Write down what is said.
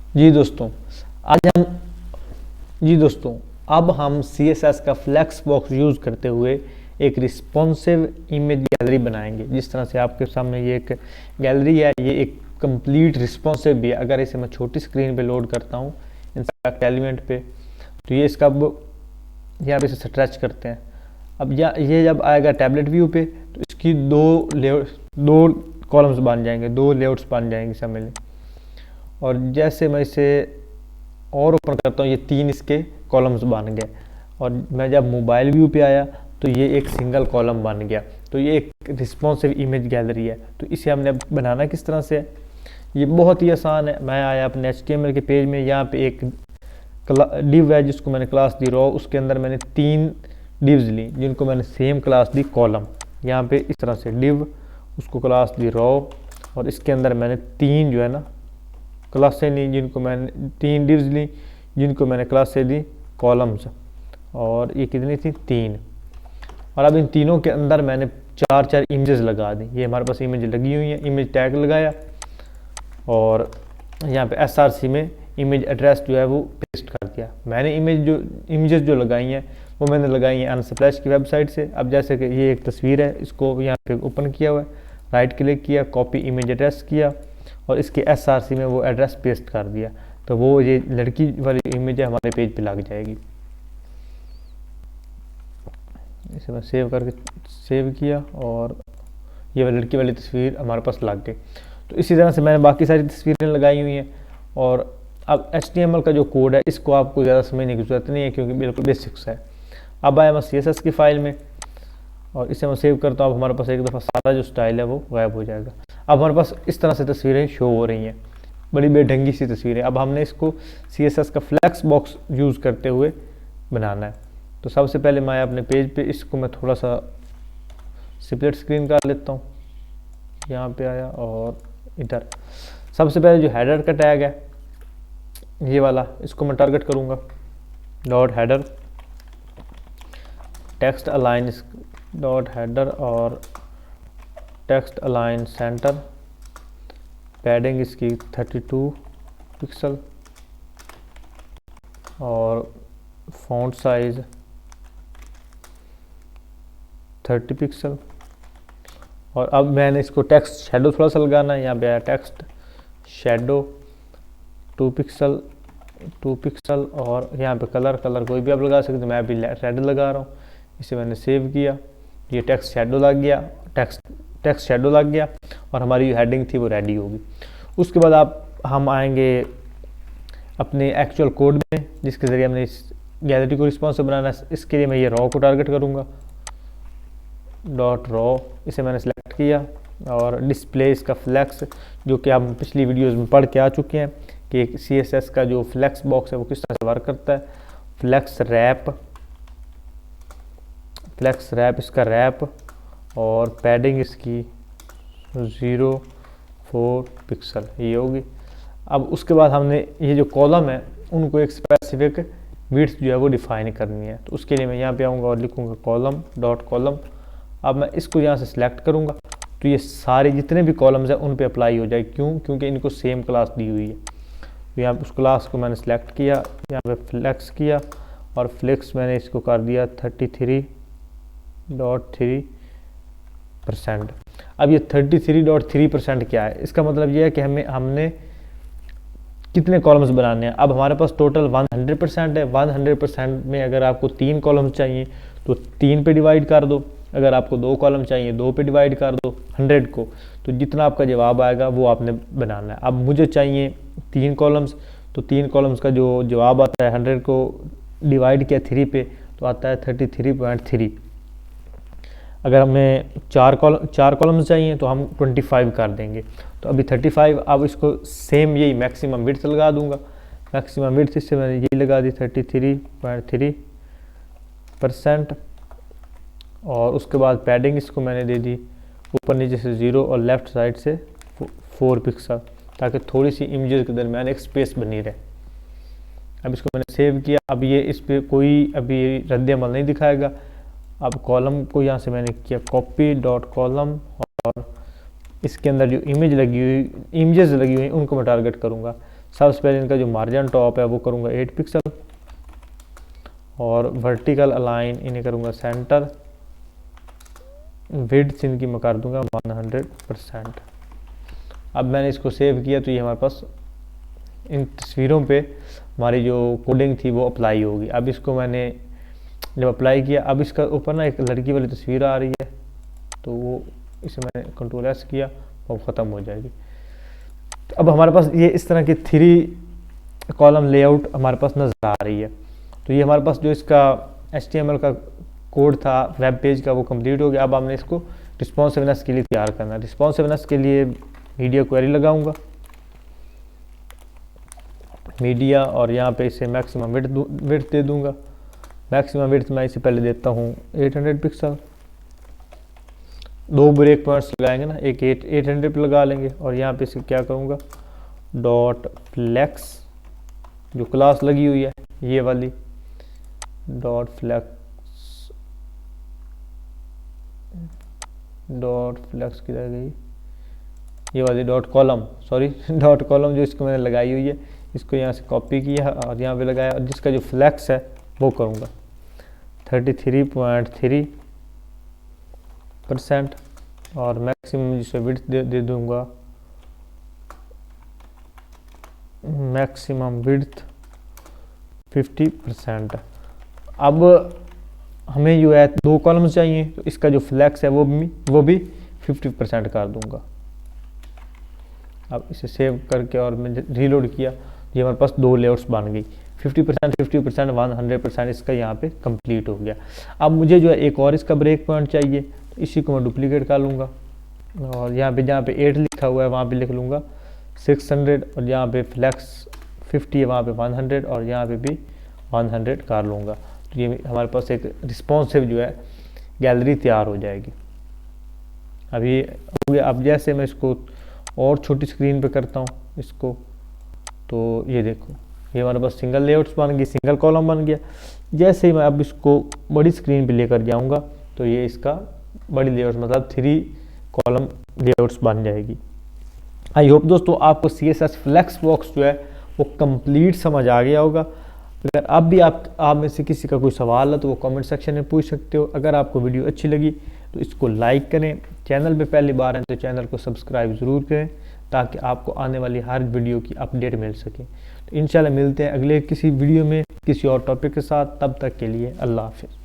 जी दोस्तों आज हम जी दोस्तों अब हम CSS का फ्लेक्स बॉक्स यूज़ करते हुए एक रिस्पॉन्सिव इमेज गैलरी बनाएंगे। जिस तरह से आपके सामने ये एक गैलरी है, ये एक कंप्लीट रिस्पॉन्सिव भी है। अगर इसे मैं छोटी स्क्रीन पे लोड करता हूँ इंसर्ट एलिमेंट पे, तो ये इसका यहाँ पे इसे स्ट्रेच करते हैं। अब ये जब आएगा टैबलेट व्यू पे, तो इसकी दो कॉलम्स बन जाएंगे, दो लेआउट्स बन जाएंगे सब मिले। और जैसे मैं इसे और ओपन करता हूँ, ये 3 इसके कॉलम्स बन गए। और मैं जब मोबाइल व्यू पे आया तो ये एक सिंगल कॉलम बन गया। तो ये एक रिस्पॉन्सिव इमेज गैलरी है। तो इसे हमने बनाना किस तरह से है, ये बहुत ही आसान है। मैं आया अपने HTML के पेज में, यहाँ पे एक डिव है जिसको मैंने क्लास दी रॉ, उसके अंदर मैंने 3 डिव्स ली जिनको मैंने सेम क्लास दी कॉलम। यहाँ पे इस तरह से डिव, उसको क्लास दी रॉ, और इसके अंदर मैंने 3 जो है ना क्लासें ली जिनको मैंने 3 डिव्स ली जिनको मैंने क्लासें दी कॉलम्स। और ये कितनी थी 3। और अब इन तीनों के अंदर मैंने 4 इमेजेस लगा दी। ये हमारे पास इमेज लगी हुई है, इमेज टैग लगाया और यहाँ पे SRC में इमेज एड्रेस जो है वो पेस्ट कर दिया। मैंने इमेजेस जो लगाई हैं वो मैंने लगाई हैं अनस्प्लैश की वेबसाइट से। अब जैसे कि ये एक तस्वीर है, इसको यहाँ पे ओपन किया हुआ है, राइट क्लिक किया, कॉपी इमेज एड्रेस किया और इसके SRC में वो एड्रेस पेस्ट कर दिया। तो वो ये लड़की वाली इमेज है हमारे पेज पे लग जाएगी। इसे मैं सेव करके सेव किया और ये वाली लड़की वाली तस्वीर हमारे पास लग गई। तो इसी तरह से मैंने बाकी सारी तस्वीरें लगाई हुई हैं। और अब HTML का जो कोड है इसको आपको ज़्यादा समझने की ज़रूरत नहीं है क्योंकि बिल्कुल बेसिक्स है। अब आया मैं CSS की फाइल में और इसे मैं सेव करता हूँ। अब हमारे पास एक दफ़ा सारा जो स्टाइल है वो गायब हो जाएगा। अब हमारे पास इस तरह से तस्वीरें शो हो रही हैं, बड़ी बेढंगी सी तस्वीरें। अब हमने इसको CSS का फ्लैक्स बॉक्स यूज़ करते हुए बनाना है। तो सबसे पहले मैं अपने पेज पे इसको मैं थोड़ा सा स्प्लिट स्क्रीन कर लेता हूँ। यहाँ पे आया और इधर सबसे पहले जो हेडर का टैग है ये वाला, इसको मैं टारगेट करूँगा। Dot header text align dot header और टेक्स्ट अलाइन सेंटर, पैडिंग इसकी 32 पिक्सल और फॉन्ट साइज 30 पिक्सल। और अब मैंने इसको टेक्स्ट शेडो थोड़ा सा लगाना है। यहाँ पे आया टेक्स्ट शेडो 2 पिक्सल और यहाँ पे कलर कोई भी आप लगा सकते। मैं अभी रेड लगा रहा हूँ। इसे मैंने सेव किया, ये टेक्स्ट शेडो लग गया, टेक्स्ट शेडो लग गया और हमारी जो हेडिंग थी वो रेडी होगी। उसके बाद हम आएंगे अपने एक्चुअल कोड में जिसके ज़रिए हमने इस गैलरी को रिस्पॉन्सिव बनाना है। इसके लिए मैं ये रॉ को टारगेट करूँगा। डॉट रॉ, इसे मैंने सेलेक्ट किया और डिस्प्ले इसका फ्लैक्स, जो कि हम पिछली वीडियोस में पढ़ के आ चुके हैं कि CSS का जो फ्लैक्स बॉक्स है वो किस तरह से वर्क करता है। फ्लैक्स रैप इसका रैप और पैडिंग इसकी 0.4 पिक्सल ये होगी। अब उसके बाद हमने ये जो कॉलम है उनको एक स्पेसिफिक विड्थ जो है वो डिफाइन करनी है। तो उसके लिए मैं यहाँ पे आऊँगा और लिखूँगा कॉलम डॉट कॉलम। अब मैं इसको यहाँ से सिलेक्ट करूँगा तो ये सारे जितने भी कॉलम्स हैं उन पे अप्लाई हो जाए। क्योंकि इनको सेम क्लास दी हुई है। तो यहाँ उस क्लास को मैंने सेलेक्ट किया, यहाँ पे फ्लेक्स किया और फ्लेक्स मैंने इसको कर दिया 33.3%। अब ये 33.3% क्या है, इसका मतलब ये है कि हमने कितने कॉलम्स बनाने हैं। अब हमारे पास टोटल 100% है। 100% में अगर आपको 3 कॉलम्स चाहिए तो 3 पे डिवाइड कर दो, अगर आपको 2 कॉलम चाहिए 2 पे डिवाइड कर दो 100 को। तो जितना आपका जवाब आएगा वो आपने बनाना है। अब मुझे चाहिए 3 कॉलम्स, तो 3 कॉलम्स का जो जवाब आता है 100 को डिवाइड किया 3 पे तो आता है 33.3। अगर हमें 4 कॉलम्स चाहिए तो हम 25 कर देंगे। तो अभी 35। अब इसको सेम यही मैक्सिमम विड्थ लगा दूंगा। मैक्सिमम विड्थ इससे मैंने यही लगा दी 33.3%। और उसके बाद पैडिंग इसको मैंने दे दी ऊपर नीचे से 0 और लेफ़्ट साइड से 4 पिक्सल, ताकि थोड़ी सी इमेजेस के दरमियान एक स्पेस बनी रहे। अब इसको मैंने सेव किया। अब ये इस पर कोई अभी रद्द अमल नहीं दिखाएगा। अब कॉलम को यहाँ से मैंने किया कॉपी डॉट कॉलम और इसके अंदर जो इमेजेस लगी हुई हैं उनको मैं टारगेट करूँगा। सबसे पहले इनका जो मार्जिन टॉप है वो करूँगा 8 पिक्सल, और वर्टिकल अलाइन इन्हें करूँगा सेंटर, विड्थ इनकी मैं कर दूँगा 100%। अब मैंने इसको सेव किया तो ये हमारे पास इन तस्वीरों पे हमारी जो कोडिंग थी वो अप्लाई होगी। अब इसको मैंने जब अप्लाई किया, अब इसका ऊपर ना एक लड़की वाली तस्वीर आ रही है, तो वो इसे मैंने कंट्रोल एस किया, वो ख़त्म हो जाएगी। तो अब हमारे पास ये इस तरह की 3 कॉलम लेआउट हमारे पास नज़र आ रही है। तो ये हमारे पास जो इसका HTML का कोड था वेब पेज का वो कंप्लीट हो गया। अब हमने इसको रिस्पॉन्सिवनेस के लिए तैयार करना है। रिस्पॉन्सिवनेस के लिए मीडिया क्वेरी लगाऊंगा, मीडिया, और यहाँ पे इसे मैक्सिमम विड्थ दे दूंगा। मैक्सिमम विड्थ मैं इसे पहले देता हूँ 800 पिक्सल। 2 ब्रेक पॉइंट्स लगाएंगे ना, एक 800 पे लगा लेंगे, और यहाँ पे इसे क्या करूँगा डॉट फ्लेक्स, जो क्लास लगी हुई है ये वाली डॉट फ्लेक्स किधर गई, ये वाली dot column, sorry dot column जो इसको मैंने लगाई हुई है, इसको यहाँ से कॉपी किया और यहाँ पे लगाया, और जिसका जो फ्लेक्स है वो करूँगा 33.3%, और मैक्सिमम जिसे विड्थ दे दूँगा मैक्सिमम विड्थ 50%। अब हमें जो है 2 कॉलम्स चाहिए, तो इसका जो फ्लेक्स है वो भी 50% कर दूंगा। अब इसे सेव करके और मैं रीलोड किया, ये हमारे पास 2 लेआउट्स बन गई। 50%, 50%, 100% इसका यहाँ पे कंप्लीट हो गया। अब मुझे जो है एक और इसका ब्रेक पॉइंट चाहिए, तो इसी को मैं डुप्लीकेट कर लूँगा, और यहाँ पे जहाँ पे 8 लिखा हुआ है वहाँ पे लिख लूँगा 600, और यहाँ पे फ्लेक्स 50 है वहाँ पे 100, और यहाँ पे भी 100 कर लूँगा। तो ये हमारे पास एक रिस्पॉन्सिव जो है गैलरी तैयार हो जाएगी। अभी हो गया। अब जैसे मैं इसको और छोटी स्क्रीन पे करता हूँ इसको, तो ये देखो ये हमारे पास सिंगल लेआउट्स बन गई, सिंगल कॉलम बन गया। जैसे ही मैं अब इसको बड़ी स्क्रीन पे लेकर जाऊँगा तो ये इसका बड़ी लेआउट्स मतलब 3 कॉलम लेआउट्स बन जाएगी। आई होप दोस्तों आपको CSS फ्लेक्सबॉक्स जो है वो कंप्लीट समझ आ गया होगा। अगर अब भी आप में से किसी का कोई सवाल है तो वो कमेंट सेक्शन में पूछ सकते हो। अगर आपको वीडियो अच्छी लगी तो इसको लाइक करें, चैनल पे पहली बार हैं तो चैनल को सब्सक्राइब ज़रूर करें ताकि आपको आने वाली हर वीडियो की अपडेट मिल सके। तो इंशाल्लाह मिलते हैं अगले किसी वीडियो में किसी और टॉपिक के साथ। तब तक के लिए अल्लाह हाफिज़।